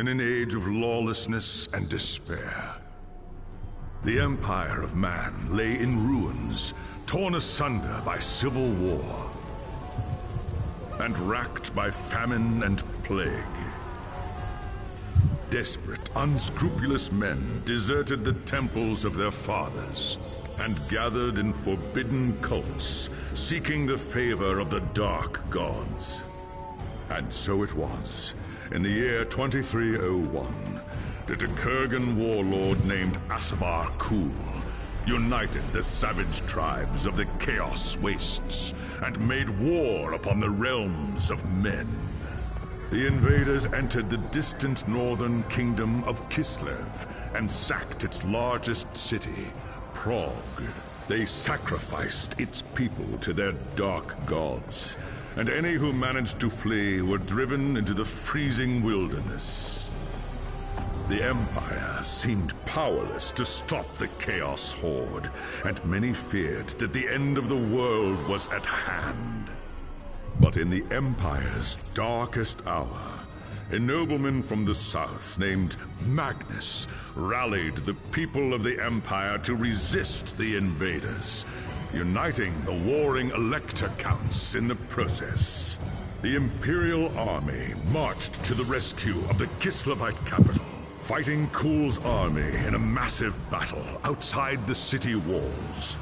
in an age of lawlessness and despair. The empire of man lay in ruins, torn asunder by civil war, and racked by famine and plague. Desperate, unscrupulous men deserted the temples of their fathers and gathered in forbidden cults, seeking the favor of the dark gods. And so it was, in the year 2301, that a Kurgan warlord named Asavar Kul united the savage tribes of the Chaos Wastes and made war upon the realms of men. The invaders entered the distant northern kingdom of Kislev and sacked its largest city, Prague. They sacrificed its people to their dark gods, and any who managed to flee were driven into the freezing wilderness. The Empire seemed powerless to stop the Chaos Horde, and many feared that the end of the world was at hand. But in the Empire's darkest hour, a nobleman from the south named Magnus rallied the people of the Empire to resist the invaders, uniting the warring Elector Counts in the process. The Imperial army marched to the rescue of the Kislevite capital, fighting Kul's army in a massive battle outside the city walls.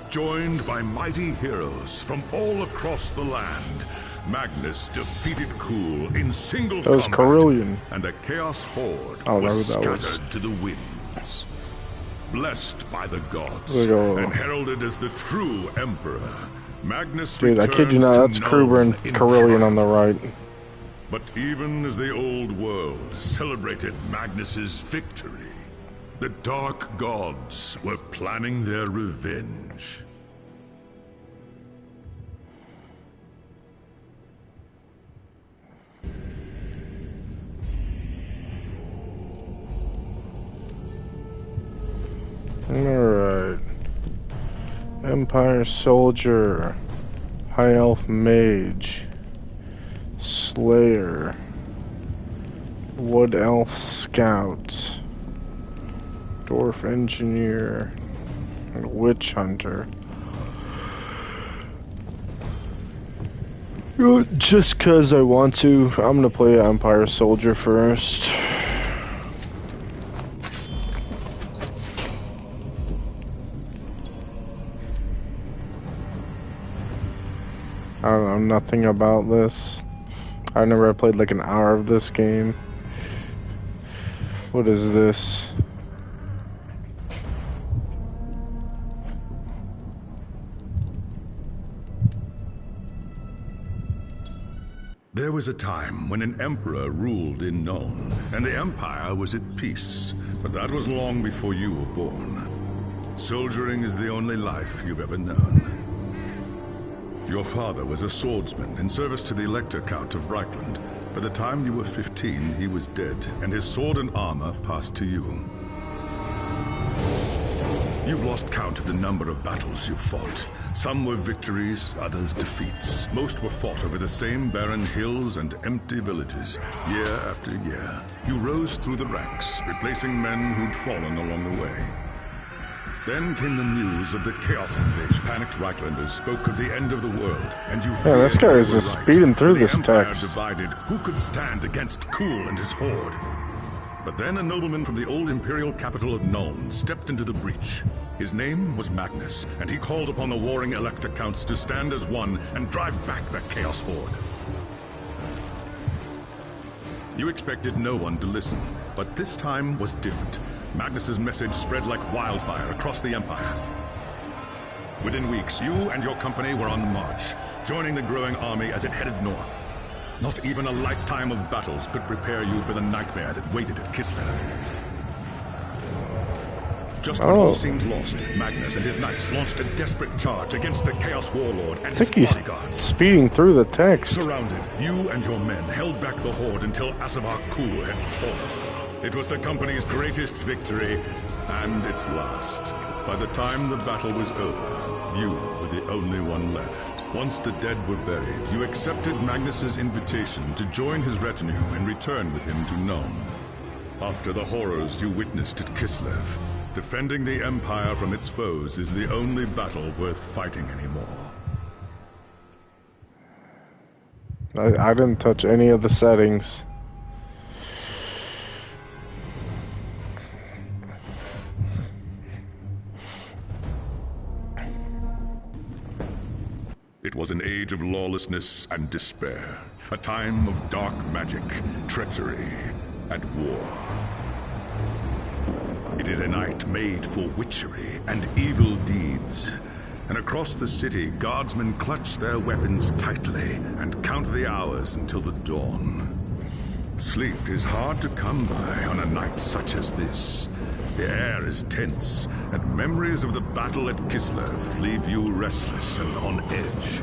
Joined by mighty heroes from all across the land, Magnus defeated Kul in single combat, Carillion. and the Chaos Horde was scattered to the winds. Blessed by the gods and heralded as the true Emperor, Magnus Dude, I kid you not, that's Kruber and Carillion on the right. But even as the old world celebrated Magnus's victory, the Dark Gods were planning their revenge. Alright. Empire Soldier. High Elf Mage. Slayer. Wood Elf Scout. Dwarf Engineer. And Witch Hunter. Just cause I want to, I'm gonna play Empire Soldier first. I don't know nothing about this. I never played like an hour of this game. What is this? There was a time when an emperor ruled in Nuln, and the Empire was at peace. But that was long before you were born. Soldiering is the only life you've ever known. Your father was a swordsman in service to the Elector Count of Reichland. By the time you were 15, he was dead, and his sword and armor passed to you. You've lost count of the number of battles you've fought. Some were victories, others defeats. Most were fought over the same barren hills and empty villages, year after year. You rose through the ranks, replacing men who'd fallen along the way. Then came the news of the Chaos Invasion. Panicked Reichlanders spoke of the end of the world, and you feared this guy is just speeding through this text. Divided, who could stand against Kul and his horde? But then a nobleman from the old imperial capital of Nuln stepped into the breach. His name was Magnus, and he called upon the warring Elector Counts to stand as one and drive back the Chaos Horde. You expected no one to listen, but this time was different. Magnus's message spread like wildfire across the Empire. Within weeks, you and your company were on the march, joining the growing army as it headed north. Not even a lifetime of battles could prepare you for the nightmare that waited at Kislev. Just when all seemed lost, Magnus and his knights launched a desperate charge against the Chaos Warlord and his bodyguards. Speeding through the text. Surrounded, you and your men held back the horde until Asavar Kul had fallen. It was the company's greatest victory, and its last. By the time the battle was over, you were the only one left. Once the dead were buried, you accepted Magnus's invitation to join his retinue and return with him to Nuln. After the horrors you witnessed at Kislev, defending the Empire from its foes is the only battle worth fighting anymore. I didn't touch any of the settings. It was an age of lawlessness and despair, a time of dark magic, treachery, and war. It is a night made for witchery and evil deeds. And across the city, guardsmen clutch their weapons tightly and count the hours until the dawn. Sleep is hard to come by on a night such as this. The air is tense, and memories of the battle at Kislev leave you restless and on edge.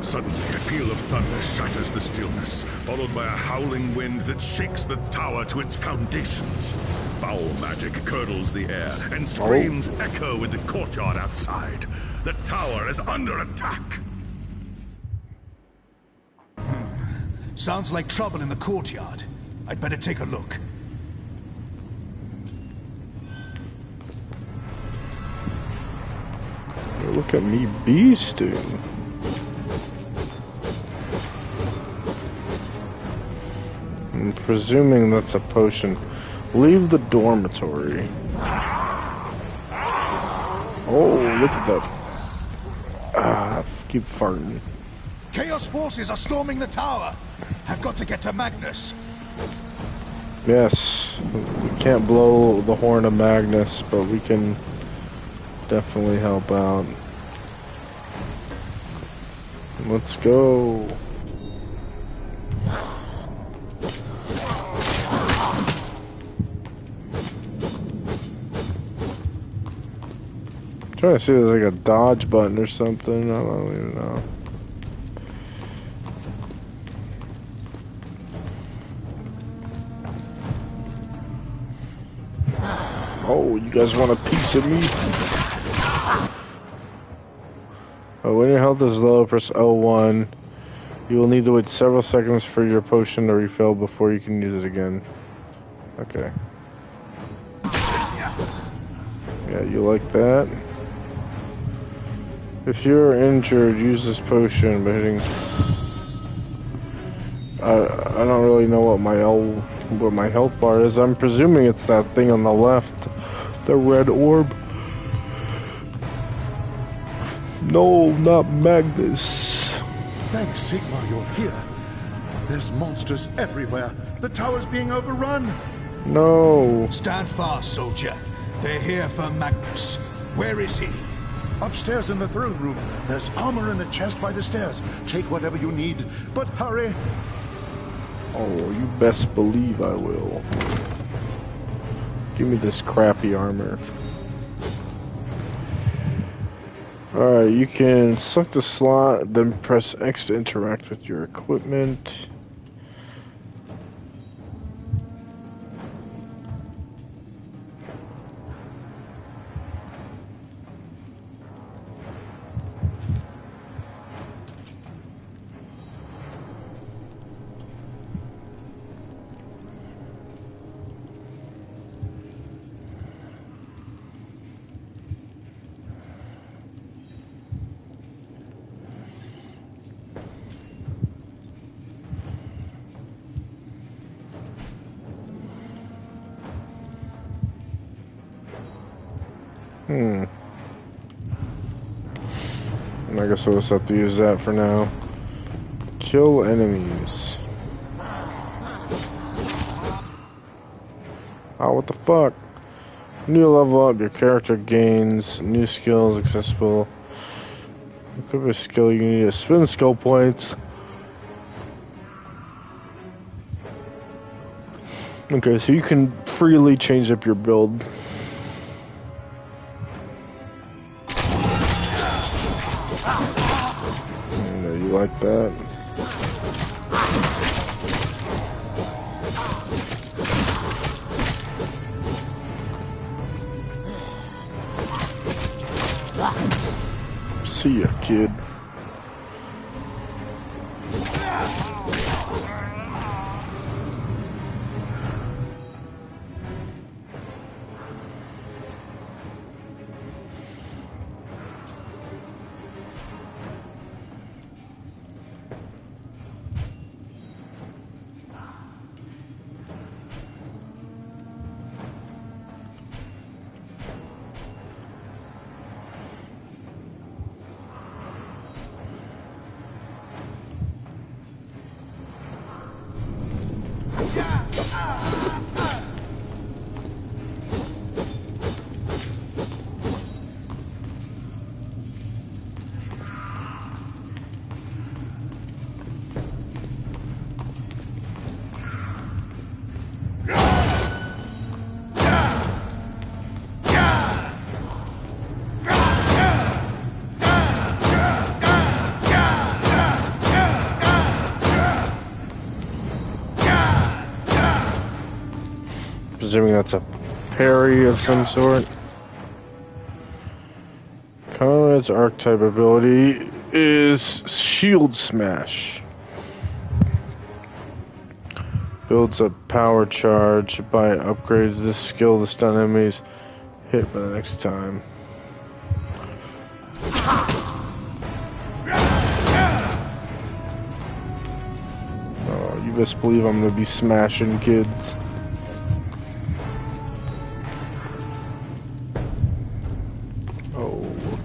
Suddenly, a peal of thunder shatters the stillness, followed by a howling wind that shakes the tower to its foundations. Foul magic curdles the air, and screams echo in the courtyard outside. The tower is under attack. Sounds like trouble in the courtyard. I'd better take a look. Look at me beasting. I'm presuming that's a potion. Leave the dormitory. Oh, look at that. Keep farting. Chaos forces are storming the tower. I've got to get to Magnus. Yes, we can't blow the horn of Magnus, but we can definitely help out. Let's go. I'm trying to see if there's like a dodge button or something. I don't even know. Oh, you guys want a piece of me? Oh, when your health is low, press L1. You will need to wait several seconds for your potion to refill before you can use it again. Okay. Yeah, you like that? If you're injured, use this potion by hitting... I don't really know what my health bar is. I'm presuming it's that thing on the left. The red orb. No, not Magnus. Thanks, Sigmar, you're here. There's monsters everywhere. The tower's being overrun. No. Stand fast, soldier. They're here for Magnus. Where is he? Upstairs in the throne room. There's armor in a chest by the stairs. Take whatever you need, but hurry. Oh, you best believe I will. Give me this crappy armor. Alright, you can select the slot, then press X to interact with your equipment. I guess we'll just have to use that for now. Kill enemies. Oh, what the fuck? When you level up, your character gains new skills accessible. Equip a skill, you need to spend skill points. Okay, so you can freely change up your build. You like that? See ya, kid. Presuming that's a parry of some sort. Conrad's archetype ability is Shield Smash. Builds a power charge by upgrades this skill to stun enemies hit by the next time. Oh, you best believe I'm gonna be smashing kids.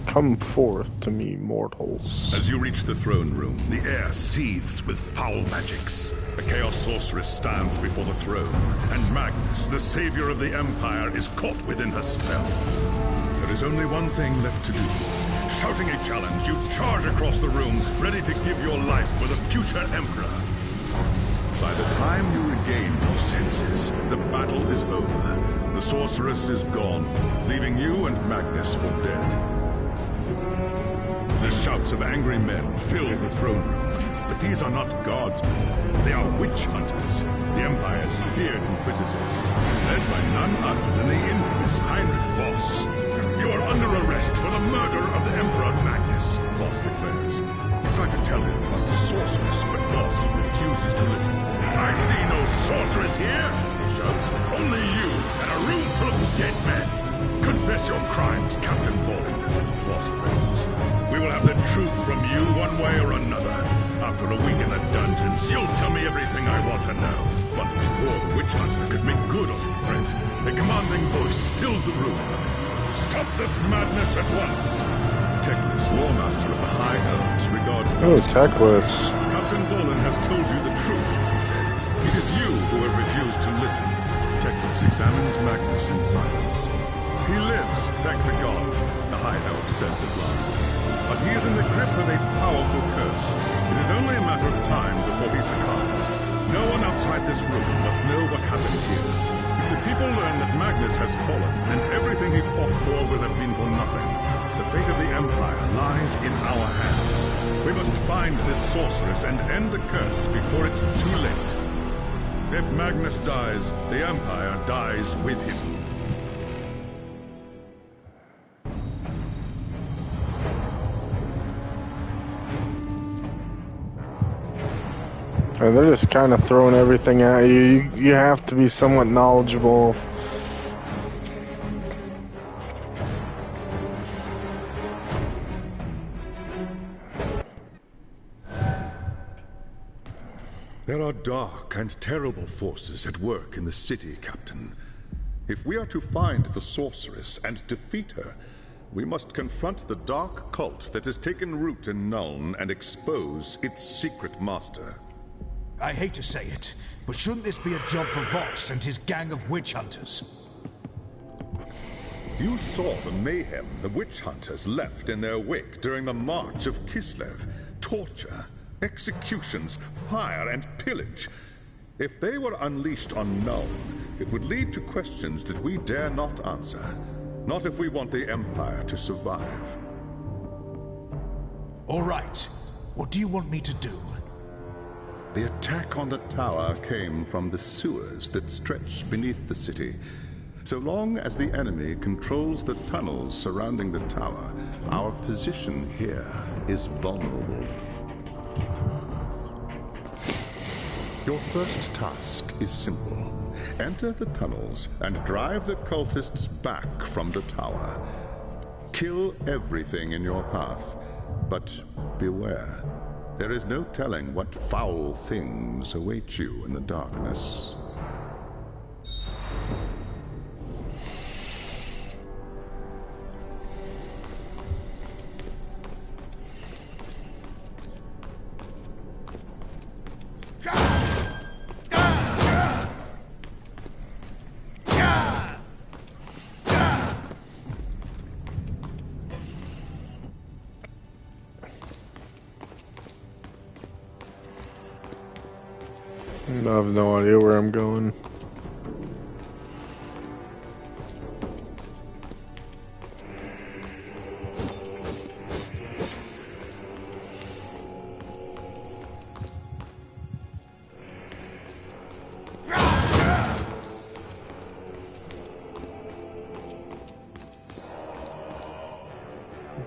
Come forth to me, mortals. As you reach the throne room, the air seethes with foul magics. The Chaos Sorceress stands before the throne, and Magnus, the savior of the Empire, is caught within her spell. There is only one thing left to do. Shouting a challenge, you charge across the room, ready to give your life for the future Emperor. By the time you regain your senses, the battle is over. The Sorceress is gone, leaving you and Magnus for dead. The shouts of angry men fill the throne room, but these are not gods. They are witch hunters, the Empire's feared inquisitors, led by none other than the infamous Heinrich Voss. You are under arrest for the murder of the Emperor Magnus, Voss declares. You try to tell him about the sorceress, but Voss refuses to listen. I see no sorceress here, he shouts. Only you and a room full of dead men. Confess your crimes, Captain Volin, Voss threatens. We will have the truth from you one way or another. After a week in the dungeons, you'll tell me everything I want to know. But before the witch hunter could make good on his threats, a commanding voice filled the room. Stop this madness at once! Teclis, War Master of the High Elves, regards Voss. Oh, Teclis. Captain Volin has told you the truth, he said. It is you who have refused to listen. Teclis examines Magnus in silence. He lives, thank the gods, the High Elf says at last. But he is in the grip of a powerful curse. It is only a matter of time before he succumbs. No one outside this room must know what happened here. If the people learn that Magnus has fallen, then everything he fought for will have been for nothing. The fate of the Empire lies in our hands. We must find this sorceress and end the curse before it's too late. If Magnus dies, the Empire dies with him. They're just kind of throwing everything at you. You have to be somewhat knowledgeable. There are dark and terrible forces at work in the city, Captain. If we are to find the sorceress and defeat her, we must confront the dark cult that has taken root in Nuln and expose its secret master. I hate to say it, but shouldn't this be a job for Voss and his gang of witch hunters? You saw the mayhem the witch hunters left in their wake during the March of Kislev. Torture, executions, fire, and pillage. If they were unleashed on Nuln, it would lead to questions that we dare not answer. Not if we want the Empire to survive. All right. What do you want me to do? The attack on the tower came from the sewers that stretch beneath the city. So long as the enemy controls the tunnels surrounding the tower, our position here is vulnerable. Your first task is simple. Enter the tunnels and drive the cultists back from the tower. Kill everything in your path, but beware. There is no telling what foul things await you in the darkness. I have no idea where I'm going.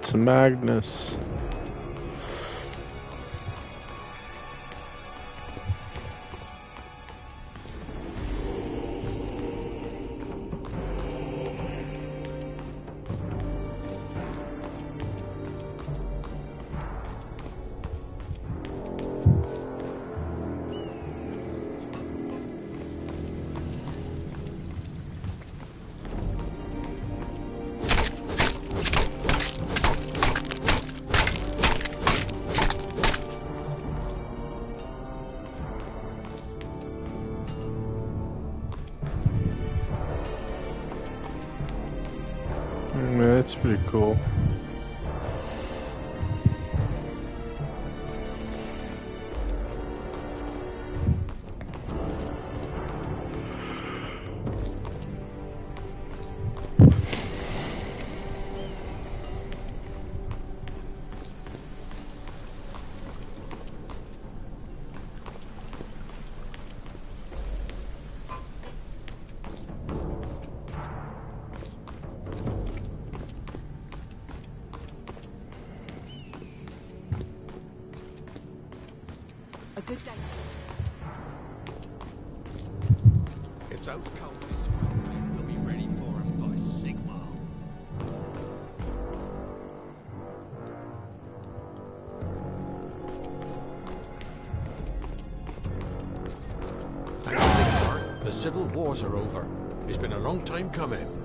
It's Magnus. Man, that's pretty cool. A good day. It's out cold this morning. We'll be ready for him by Sigma. Thanks, Sigmar. The civil wars are over. It's been a long time coming.